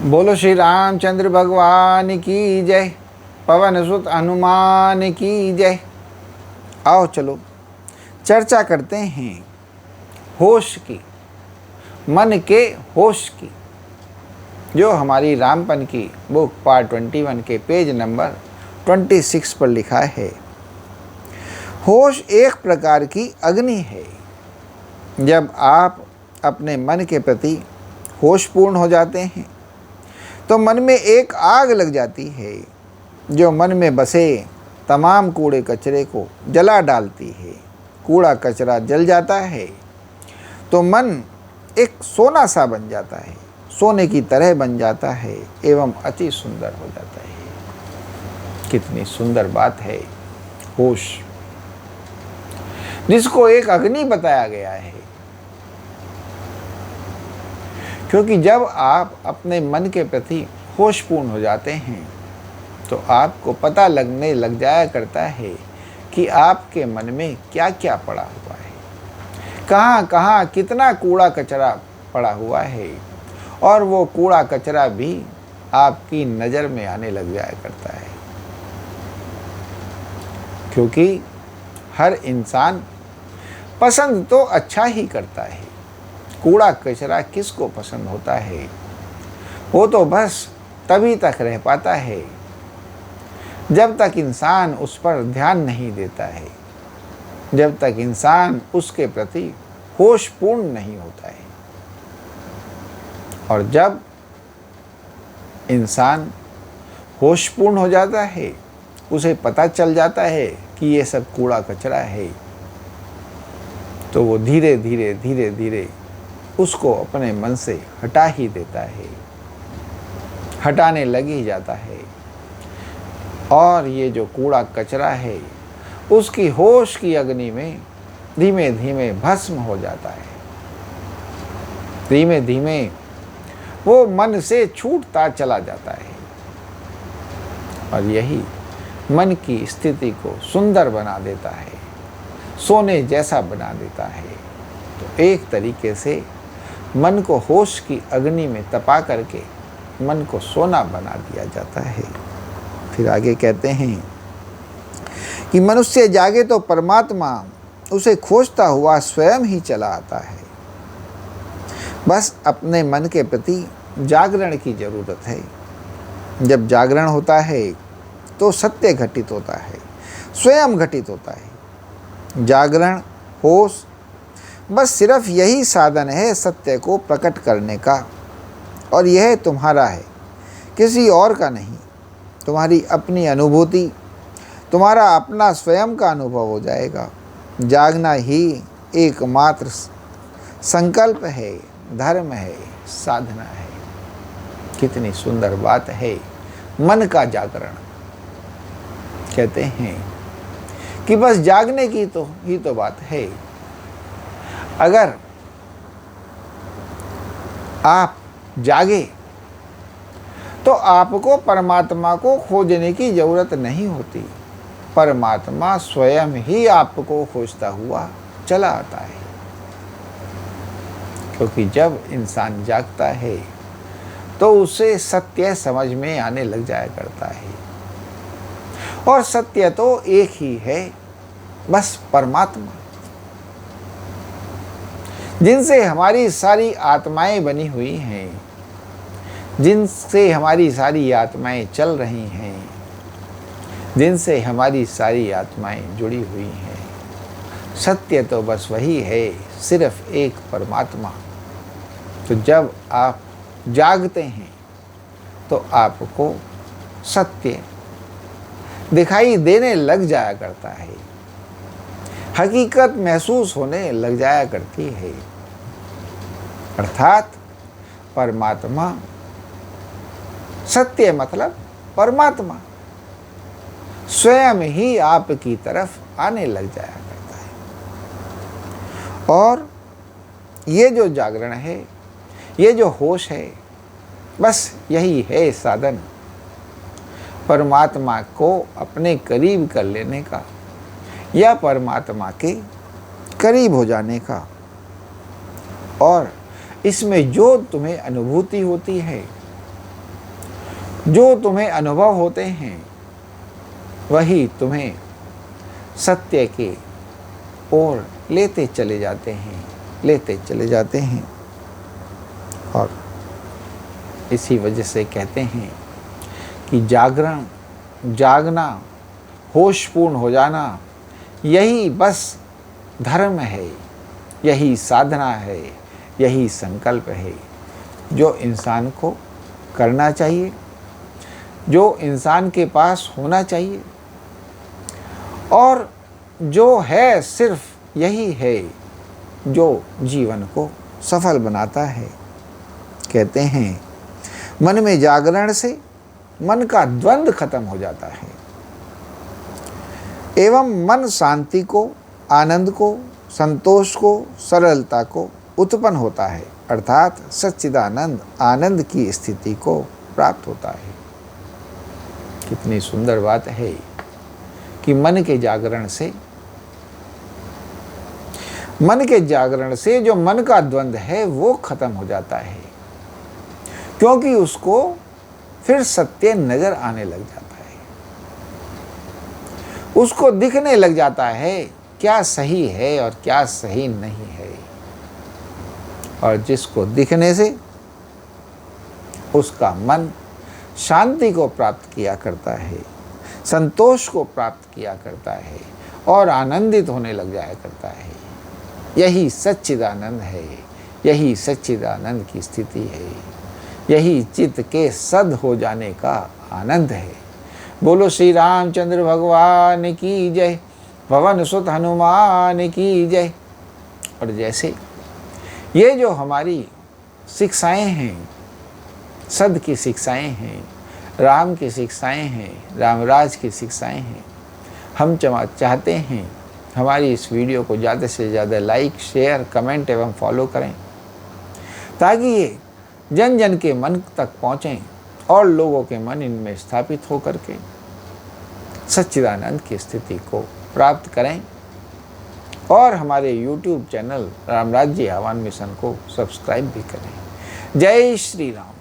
बोलो श्री रामचंद्र भगवान की जय, पवन सुत हनुमान की जय। आओ चलो चर्चा करते हैं होश की, मन के होश की, जो हमारी रामपन की बुक पार्ट 21 के पेज नंबर 26 पर लिखा है। होश एक प्रकार की अग्नि है। जब आप अपने मन के प्रति होशपूर्ण हो जाते हैं तो मन में एक आग लग जाती है जो मन में बसे तमाम कूड़े कचरे को जला डालती है। कूड़ा कचरा जल जाता है तो मन एक सोना सा बन जाता है, सोने की तरह बन जाता है एवं अति सुंदर हो जाता है। कितनी सुंदर बात है होश, जिसको एक अग्नि बताया गया है। क्योंकि जब आप अपने मन के प्रति होशपूर्ण हो जाते हैं तो आपको पता लगने लग जाया करता है कि आपके मन में क्या क्या पड़ा हुआ है, कहाँ कहाँ कितना कूड़ा कचरा पड़ा हुआ है, और वो कूड़ा कचरा भी आपकी नज़र में आने लग जाया करता है। क्योंकि हर इंसान पसंद तो अच्छा ही करता है। कूड़ा कचरा किसको पसंद होता है? वो तो बस तभी तक रह पाता है जब तक इंसान उस पर ध्यान नहीं देता है, जब तक इंसान उसके प्रति होशपूर्ण नहीं होता है। और जब इंसान होशपूर्ण हो जाता है, उसे पता चल जाता है कि ये सब कूड़ा कचरा है, तो वो धीरे धीरे धीरे धीरे उसको अपने मन से हटा ही देता है, हटाने लग ही जाता है। और ये जो कूड़ा कचरा है उसकी होश की अग्नि में धीमे धीमे भस्म हो जाता है। धीमे धीमे वो मन से छूटता चला जाता है। और यही मन की स्थिति को सुंदर बना देता है, सोने जैसा बना देता है। तो एक तरीके से मन को होश की अग्नि में तपा करके मन को सोना बना दिया जाता है। फिर आगे कहते हैं कि मनुष्य जागे तो परमात्मा उसे खोजता हुआ स्वयं ही चला आता है। बस अपने मन के प्रति जागरण की जरूरत है। जब जागरण होता है तो सत्य घटित होता है, स्वयं घटित होता है। जागरण, होश, बस सिर्फ यही साधन है सत्य को प्रकट करने का। और यह तुम्हारा है, किसी और का नहीं। तुम्हारी अपनी अनुभूति, तुम्हारा अपना स्वयं का अनुभव हो जाएगा। जागना ही एकमात्र संकल्प है, धर्म है, साधना है। कितनी सुंदर बात है मन का जागरण। कहते हैं कि बस जागने की ही तो बात है। अगर आप जागे तो आपको परमात्मा को खोजने की जरूरत नहीं होती। परमात्मा स्वयं ही आपको खोजता हुआ चला आता है। क्योंकि जब इंसान जागता है तो उसे सत्य समझ में आने लग जाया करता है। और सत्य तो एक ही है, बस परमात्मा, जिनसे हमारी सारी आत्माएं बनी हुई हैं, जिनसे हमारी सारी आत्माएं चल रही हैं, जिनसे हमारी सारी आत्माएं जुड़ी हुई हैं। सत्य तो बस वही है, सिर्फ एक परमात्मा। तो जब आप जागते हैं तो आपको सत्य दिखाई देने लग जाया करता है, हकीकत महसूस होने लग जाया करती है। अर्थात परमात्मा, सत्य मतलब परमात्मा स्वयं ही आपकी तरफ आने लग जाया करता है। और ये जो जागरण है, ये जो होश है, बस यही है साधन परमात्मा को अपने करीब कर लेने का, या परमात्मा के करीब हो जाने का। और इसमें जो तुम्हें अनुभूति होती है जो तुम्हें अनुभव होते हैं वही तुम्हें सत्य के ओर लेते चले जाते हैं। और इसी वजह से कहते हैं कि जागना, होशपूर्ण हो जाना, यही बस धर्म है, यही साधना है, यही संकल्प है जो इंसान को करना चाहिए, जो इंसान के पास होना चाहिए। और जो है सिर्फ यही है जो जीवन को सफल बनाता है। कहते हैं मन में जागरण से मन का द्वंद्व खत्म हो जाता है एवं मन शांति को, आनंद को, संतोष को, सरलता को उत्पन्न होता है, अर्थात सच्चिदानंद आनंद की स्थिति को प्राप्त होता है। कितनी सुंदर बात है कि मन के जागरण से जो मन का द्वंद्व है वो खत्म हो जाता है, क्योंकि उसको फिर सत्य नजर आने लग जाता है, उसको दिखने लग जाता है क्या सही है और क्या सही नहीं है। और जिसको दिखने से उसका मन शांति को प्राप्त किया करता है, संतोष को प्राप्त किया करता है और आनंदित होने लग जाया करता है। यही सच्चिदानंद है, यही सच्चिदानंद की स्थिति है, यही चित्त के सद हो जाने का आनंद है। बोलो श्री रामचंद्र भगवान की जय, भवन सुत हनुमान की जय। और जैसे ये जो हमारी शिक्षाएं हैं, सद की शिक्षाएं हैं, राम की शिक्षाएं हैं, रामराज की शिक्षाएं हैं, हम चाहते हैं हमारी इस वीडियो को ज़्यादा से ज़्यादा लाइक, शेयर, कमेंट एवं फॉलो करें, ताकि ये जन जन के मन तक पहुँचें और लोगों के मन इनमें स्थापित होकर के सच्चिदानंद की स्थिति को प्राप्त करें और हमारे YouTube चैनल रामराज्य आह्वान मिशन को सब्सक्राइब भी करें। जय श्री राम।